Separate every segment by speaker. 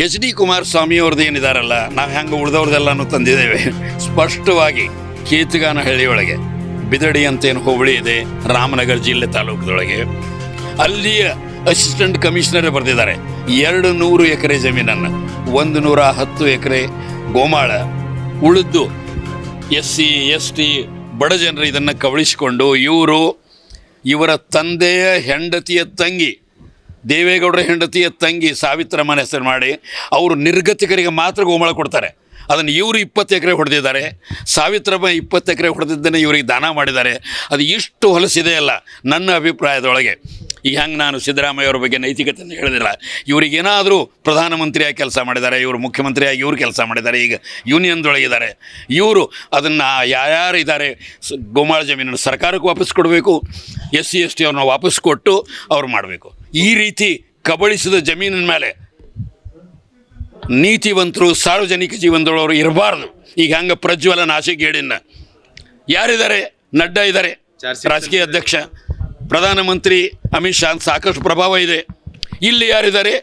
Speaker 1: H D Kumaraswamy ಅವ್ರದ್ದು ಏನಿದಾರಲ್ಲ, ನಾವು ಹೆಂಗೆ ಉಳಿದವ್ರದ್ದೆಲ್ಲನೂ ತಂದಿದ್ದೇವೆ. ಸ್ಪಷ್ಟವಾಗಿ ಕೇತಗಾನಹಳ್ಳಿಯೊಳಗೆ ಬಿದಡಿ ಅಂತೇನು ಹೋಬಳಿ ಇದೆ, ರಾಮನಗರ ಜಿಲ್ಲೆ ತಾಲೂಕದೊಳಗೆ, ಅಲ್ಲಿಯ ಅಸಿಸ್ಟೆಂಟ್ ಕಮಿಷನರೇ ಬರೆದಿದ್ದಾರೆ 200 ಎಕರೆ ಜಮೀನನ್ನು, 110 ಎಕರೆ ಗೋಮಾಳ, ಉಳಿದು SC ST ಬಡ ಜನರು ಇದನ್ನು ಕಬಳಿಸಿಕೊಂಡು ಇವರ ತಂದೆಯ ಹೆಂಡತಿಯ ತಂಗಿ, ದೇವೇಗೌಡರ ಹೆಂಡತಿಯ ತಂಗಿ ಸಾವಿತ್ರಮ್ಮನ ಹೆಸರು ಮಾಡಿ ಅವರು ನಿರ್ಗತಿಕರಿಗೆ ಮಾತ್ರ ಗೋಮಾಳ ಕೊಡ್ತಾರೆ. ಅದನ್ನು ಇವರು 20 ಎಕರೆ ಹೊಡೆದಿದ್ದಾರೆ. ಸಾವಿತ್ರಮ್ಮ 20 ಎಕರೆ ಹೊಡೆದಿದ್ದನ್ನು ಇವರಿಗೆ ದಾನ ಮಾಡಿದ್ದಾರೆ. ಅದು ಇಷ್ಟು ಹೊಲಸಿದೆ ಅಲ್ಲ ನನ್ನ ಅಭಿಪ್ರಾಯದೊಳಗೆ. ಈಗ ಹೆಂಗೆ ನಾನು ಸಿದ್ದರಾಮಯ್ಯ ಅವ್ರ ಬಗ್ಗೆ ನೈತಿಕತೆಯನ್ನು ಹೇಳಿದಿಲ್ಲ, ಇವರಿಗೇನಾದರೂ ಪ್ರಧಾನಮಂತ್ರಿಯಾಗಿ ಕೆಲಸ ಮಾಡಿದ್ದಾರೆ, ಇವರು ಮುಖ್ಯಮಂತ್ರಿಯಾಗಿ ಇವರು ಕೆಲಸ ಮಾಡಿದ್ದಾರೆ, ಈಗ ಯೂನಿಯನ್ದೊಳಗಿದ್ದಾರೆ. ಇವರು ಅದನ್ನು ಯಾರ್ಯಾರು ಇದ್ದಾರೆ ಗೋಮಾಳ ಜಮೀನನ್ನು ಸರ್ಕಾರಕ್ಕೆ ವಾಪಸ್ ಕೊಡಬೇಕು, SC ST ಅವ್ರನ್ನ ವಾಪಸ್ ಕೊಟ್ಟು ಅವ್ರು ಮಾಡಬೇಕು. ಈ ರೀತಿ ಕಬಳಿಸಿದ ಜಮೀನಿನ ಮೇಲೆ ನೀತಿವಂತರು ಸಾರ್ವಜನಿಕ ಜೀವನದೊಳವರು ಇರಬಾರ್ದು. ಈಗ ಹಂಗೆ ಪ್ರಜ್ವಲ ನಾಶಿಗೇಡಿನ ಯಾರಿದ್ದಾರೆ? ನಡ್ಡಾ ಇದ್ದಾರೆ, ರಾಜಕೀಯ ಅಧ್ಯಕ್ಷ, ಪ್ರಧಾನಮಂತ್ರಿ ಅಮಿತ್ ಶಾ ಸಾಕಷ್ಟು ಪ್ರಭಾವ ಇದೆ. ಇಲ್ಲಿ ಯಾರಿದ್ದಾರೆ?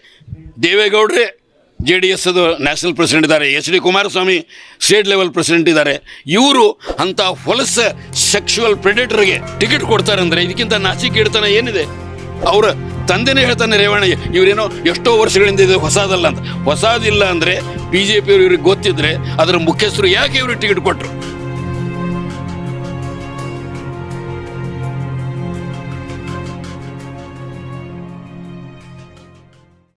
Speaker 1: ದೇವೇಗೌಡರೇ JDS ಅದು ನ್ಯಾಷನಲ್ ಪ್ರೆಸಿಡೆಂಟ್ ಇದ್ದಾರೆ, H D Kumaraswamy state level president ಇದ್ದಾರೆ. ಇವರು ಅಂಥ ಹೊಲಸ ಸೆಕ್ಷುವಲ್ ಪ್ರೆಡೇಟರ್ಗೆ ಟಿಕೆಟ್ ಕೊಡ್ತಾರೆ ಅಂದರೆ ಇದಕ್ಕಿಂತ ನಾಚಿಕೆಡ್ತನ ಏನಿದೆ? ಅವರ ತಂದೆನೇ ಹೇಳ್ತಾನೆ ರೇವಣ್ಣ, ಇವರೇನೋ ಎಷ್ಟೋ ವರ್ಷಗಳಿಂದ ಇದು ಹೊಸದಲ್ಲ ಅಂತ. ಹೊಸದಿಲ್ಲ ಅಂದರೆ BJP ಇವ್ರಿಗೆ ಗೊತ್ತಿದ್ರೆ ಅದರ ಮುಖ್ಯಸ್ಥರು ಯಾಕೆ ಇವ್ರಿಗೆ ಟಿಕೆಟ್ ಕೊಟ್ಟರು?